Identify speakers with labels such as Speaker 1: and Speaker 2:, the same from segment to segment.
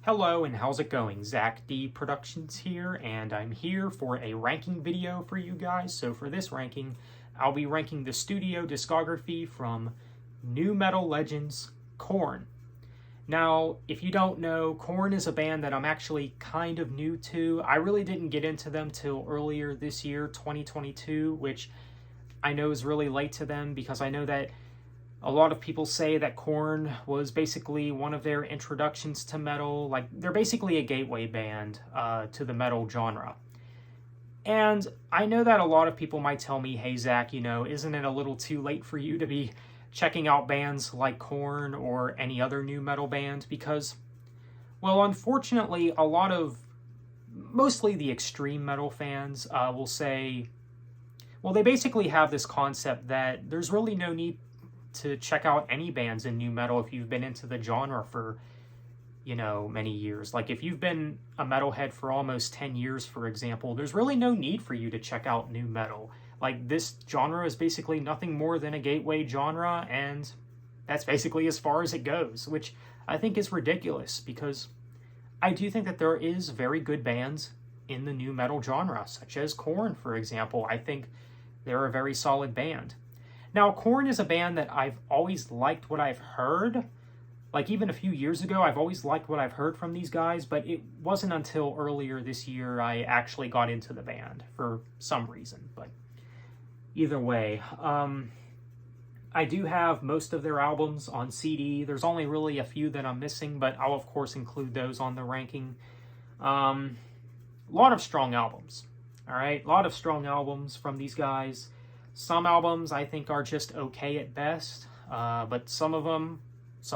Speaker 1: Hello and how's it going? Zach D Productions here, and I'm here for a ranking video for you guys. So for this ranking, I'll be ranking the studio discography from new metal legends Korn. Now, if you don't know, Korn is a band that I'm actually kind of new to. I really didn't get into them till earlier this year, 2022, which I know is really late to them because I know that a lot of people say that Korn was basically one of their introductions to metal. Like, they're basically a gateway band to the metal genre. And I know that a lot of people might tell me, hey, Zach, isn't it a little too late for you to be checking out bands like Korn or any other new metal band? Because, well, unfortunately, mostly the extreme metal fans will say, well, they basically have this concept that there's really no need to check out any bands in new metal if you've been into the genre for, many years. Like, if you've been a metalhead for almost 10 years, for example, there's really no need for you to check out new metal. Like, this genre is basically nothing more than a gateway genre, and that's basically as far as it goes, which I think is ridiculous, because I do think that there is very good bands in the new metal genre, such as Korn, for example. I think they're a very solid band. Now, Korn is a band that I've always liked what I've heard. Like, even a few years ago, I've always liked what I've heard from these guys, but it wasn't until earlier this year I actually got into the band for some reason. But either way, I do have most of their albums on CD. There's only really a few that I'm missing, but I'll, of course, include those on the ranking. A lot of strong albums, all right? A lot of strong albums from these guys. Some albums I think are just okay at best, but some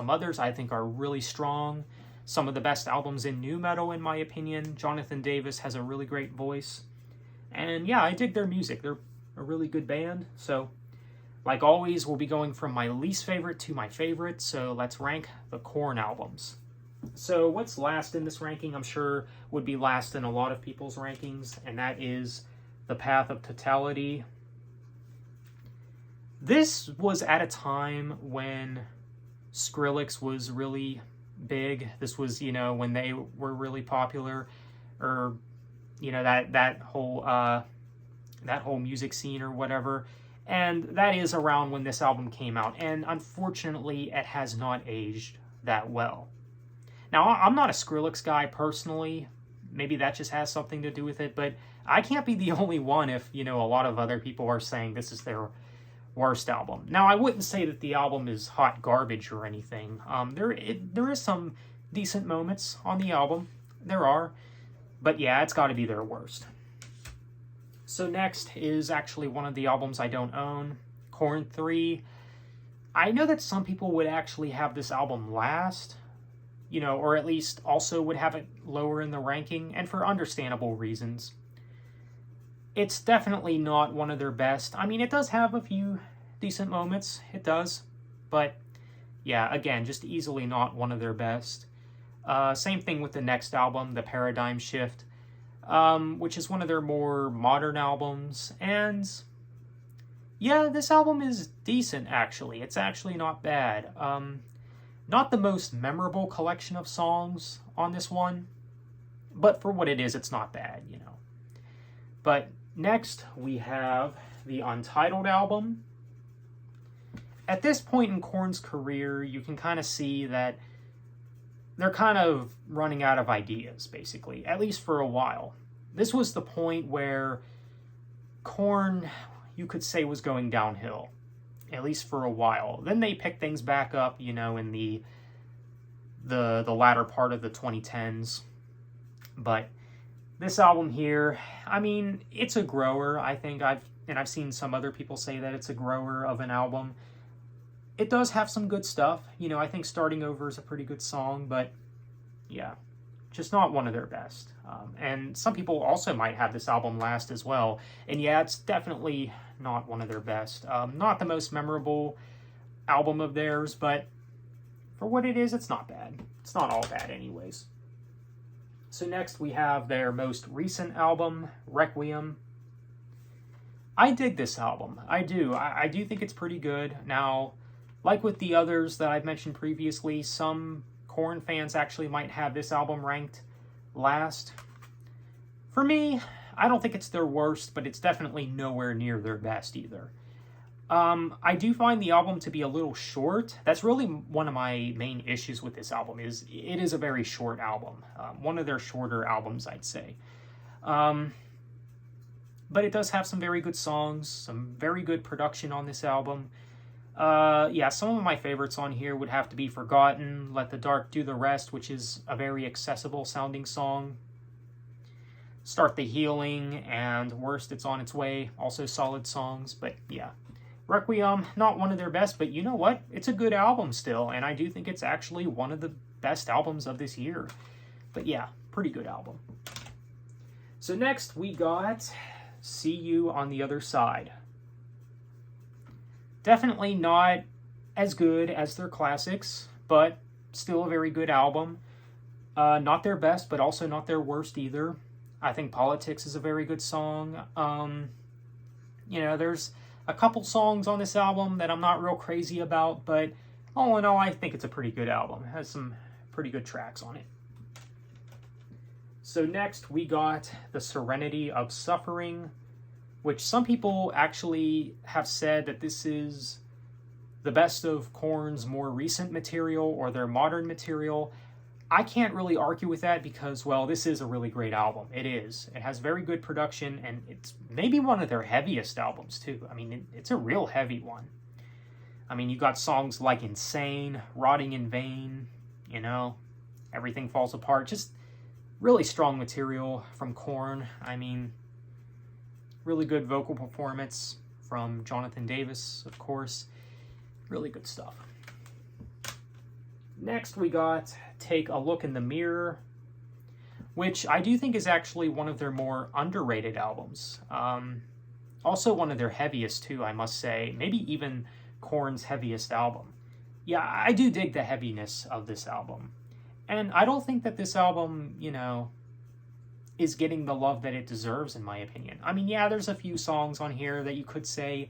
Speaker 1: others I think are really strong. Some of the best albums in new metal, in my opinion. Jonathan Davis has a really great voice. And yeah, I dig their music. They're a really good band. So, like always, we'll be going from my least favorite to my favorite. So let's rank the Korn albums. So what's last in this ranking, I'm sure, would be last in a lot of people's rankings, and that is The Path of Totality. This was at a time when Skrillex was really big. This was, when they were really popular, or, that whole music scene or whatever. And that is around when this album came out. And unfortunately, it has not aged that well. Now, I'm not a Skrillex guy personally. Maybe that just has something to do with it. But I can't be the only one if, a lot of other people are saying this is their worst album. Now, I wouldn't say that the album is hot garbage or anything. There is some decent moments on the album. There are. But yeah, it's got to be their worst. So next is actually one of the albums I don't own, Korn 3. I know that some people would actually have this album last, or at least also would have it lower in the ranking, and for understandable reasons. It's definitely not one of their best. I mean, it does have a few decent moments. It does. But, yeah, again, just easily not one of their best. Same thing with the next album, The Paradigm Shift, which is one of their more modern albums. And, yeah, this album is decent, actually. It's actually not bad. Not the most memorable collection of songs on this one. But for what it is, it's not bad, But next, we have the Untitled album. At this point in Korn's career, you can kind of see that they're kind of running out of ideas, basically, at least for a while. This was the point where Korn, you could say, was going downhill, at least for a while. Then they picked things back up, in the latter part of the 2010s. But this album here, I mean, it's a grower. I think I've seen some other people say that it's a grower of an album. It does have some good stuff. I think Starting Over is a pretty good song, but yeah, just not one of their best. And some people also might have this album last as well. And yeah, it's definitely not one of their best. Not the most memorable album of theirs, but for what it is, it's not bad. It's not all bad anyways. So next we have their most recent album, Requiem. I dig this album. I do. I do think it's pretty good. Now, like with the others that I've mentioned previously, some Korn fans actually might have this album ranked last. For me, I don't think it's their worst, but it's definitely nowhere near their best either. I do find the album to be a little short. That's really one of my main issues with this album, is it is a very short album. One of their shorter albums, I'd say. But it does have some very good songs, some very good production on this album. Yeah, some of my favorites on here would have to be Forgotten, Let the Dark Do the Rest, which is a very accessible sounding song. Start the Healing, and Worst It's On Its Way, also solid songs, but yeah. Requiem, not one of their best, but you know what? It's a good album still, and I do think it's actually one of the best albums of this year. But yeah, pretty good album. So next we got See You on the Other Side. Definitely not as good as their classics, but still a very good album. Not their best, but also not their worst either. I think Politics is a very good song. There's a couple songs on this album that I'm not real crazy about, but all in all, I think it's a pretty good album. It has some pretty good tracks on it. So next, we got The Serenity of Suffering, which some people actually have said that this is the best of Korn's more recent material or their modern material. I can't really argue with that because, well, this is a really great album. It is. It has very good production, and it's maybe one of their heaviest albums, too. I mean, it's a real heavy one. I mean, you got songs like Insane, Rotting in Vain, Everything Falls Apart. Just really strong material from Korn. I mean, really good vocal performance from Jonathan Davis, of course. Really good stuff. Next, we got Take a Look in the Mirror, which I do think is actually one of their more underrated albums. Also one of their heaviest, too, I must say. Maybe even Korn's heaviest album. Yeah, I do dig the heaviness of this album. And I don't think that this album, is getting the love that it deserves, in my opinion. I mean, yeah, there's a few songs on here that you could say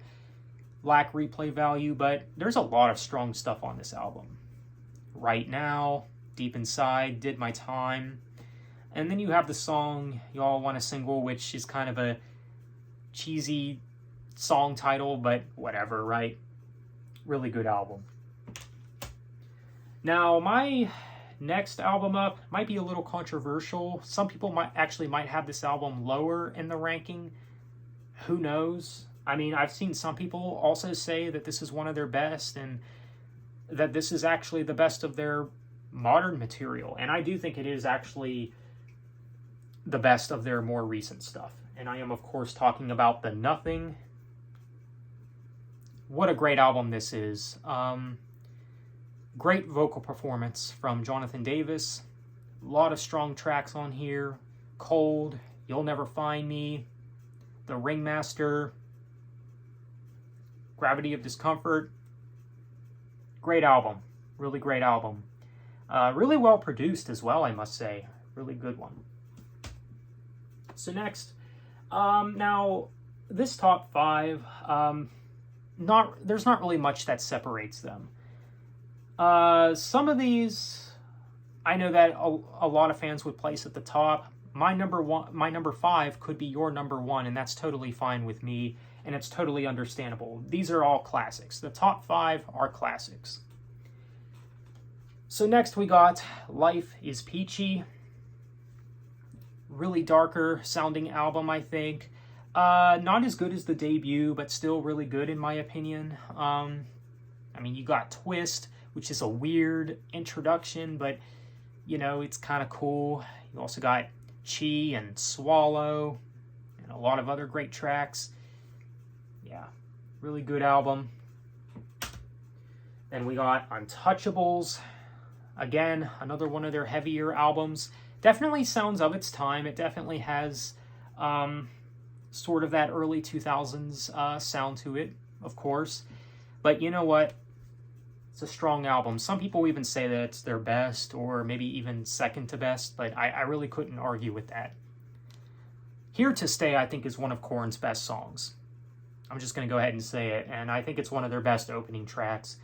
Speaker 1: lack replay value, but there's a lot of strong stuff on this album. Right Now, Deep Inside, Did My Time. And then you have the song Y'all Want a Single, which is kind of a cheesy song title, but whatever, right? Really good album. Now, my next album up might be a little controversial. Some people might have this album lower in the ranking. Who knows? I mean, I've seen some people also say that this is one of their best, and that this is actually the best of their modern material. And I do think it is actually the best of their more recent stuff. And I am, of course, talking about The Nothing. What a great album this is. Great vocal performance from Jonathan Davis. A lot of strong tracks on here. Cold, You'll Never Find Me, The Ringmaster, Gravity of Discomfort. Great album. Really great album. Really well produced as well, I must say. Really good one. So next, now this top five, there's not really much that separates them. Some of these, I know that a lot of fans would place at the top. My number five could be your number one, and that's totally fine with me, and it's totally understandable. These are all classics. The top five are classics. So next we got Life is Peachy. Really darker sounding album, I think. Not as good as the debut, but still really good in my opinion. I mean, you got Twist, which is a weird introduction, but, it's kind of cool. You also got Chi and Swallow, and a lot of other great tracks. Yeah, really good album. Then we got Untouchables. Again, another one of their heavier albums. Definitely sounds of its time. It definitely has sort of that early 2000s sound to it, of course. But you know what? It's a strong album. Some people even say that it's their best, or maybe even second to best, but I really couldn't argue with that. Here to Stay, I think, is one of Korn's best songs. I'm just going to go ahead and say it, and I think it's one of their best opening tracks.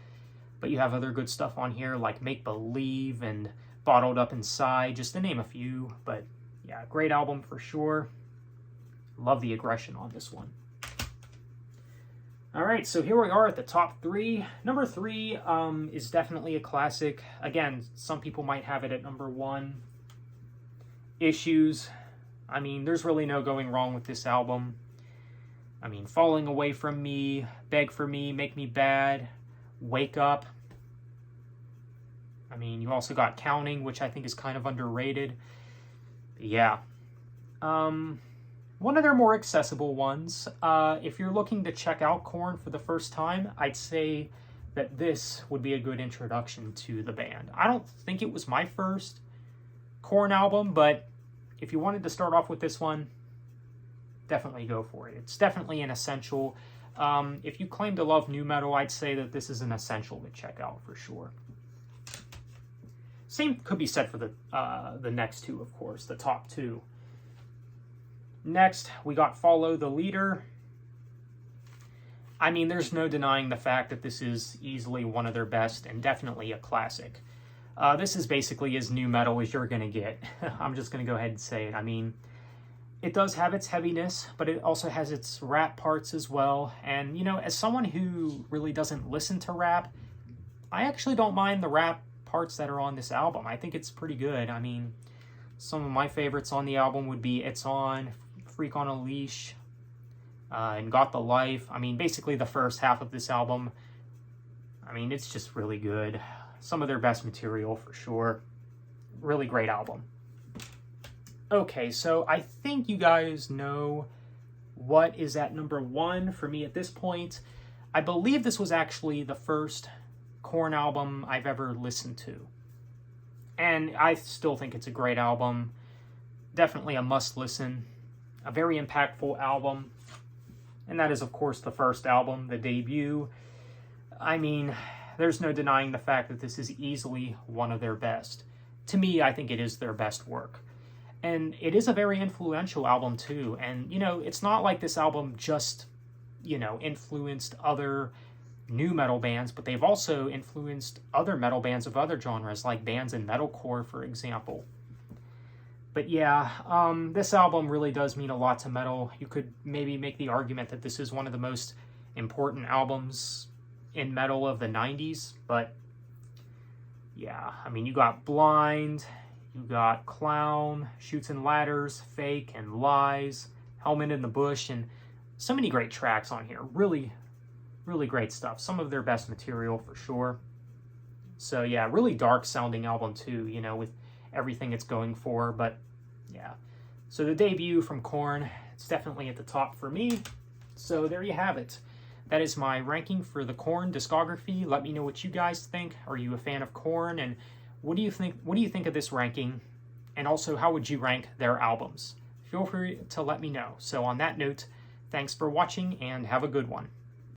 Speaker 1: But you have other good stuff on here like Make Believe and Bottled Up Inside, just to name a few. But yeah, great album for sure. Love the aggression on this one. All right, so here we are at the top 3. Number 3 is definitely a classic. Again, some people might have it at number 1. Issues. I mean, there's really no going wrong with this album. I mean, Falling Away From Me, Beg For Me, Make Me Bad, Wake Up. I mean, you also got Counting, which I think is kind of underrated. Yeah. One of their more accessible ones. If you're looking to check out Korn for the first time, I'd say that this would be a good introduction to the band. I don't think it was my first Korn album, but if you wanted to start off with this one, definitely go for it. It's definitely an essential. If you claim to love nu metal, I'd say that this is an essential to check out for sure. Same could be said for the next two, of course, the top 2. Next, we got Follow the Leader. I mean, there's no denying the fact that this is easily one of their best and definitely a classic. This is basically as nu metal as you're going to get. I'm just going to go ahead and say it. I mean, it does have its heaviness, but it also has its rap parts as well. And, you know, as someone who really doesn't listen to rap, I actually don't mind the rap parts that are on this album. I think it's pretty good. I mean, some of my favorites on the album would be It's On, Freak on a Leash, and Got the Life. I mean, basically the first half of this album, I mean, it's just really good. Some of their best material for sure. Really great album. Okay, so I think you guys know what is at number 1 for me at this point. I believe this was actually the first Korn album I've ever listened to. And I still think it's a great album. Definitely a must listen. A very impactful album. And that is, of course, the first album, the debut. I mean, there's no denying the fact that this is easily one of their best. To me, I think it is their best work. And it is a very influential album, too. And, you know, it's not like this album just, you know, influenced other nu metal bands, but they've also influenced other metal bands of other genres, like bands in metalcore, for example. But yeah, this album really does mean a lot to metal. You could maybe make the argument that this is one of the most important albums in metal of the 90s, but yeah, I mean, you got Blind, you got Clown, Chutes and Ladders, Fake, and Lies, Helmet in the Bush, and so many great tracks on here. Really, really great stuff. Some of their best material for sure. So yeah, really dark sounding album too, you know, with everything it's going for, but yeah. So the debut from Korn, it's definitely at the top for me. So there you have it. That is my ranking for the Korn discography. Let me know what you guys think. Are you a fan of Korn? And what do you think of this ranking? And also, how would you rank their albums? Feel free to let me know. So on that note, thanks for watching and have a good one.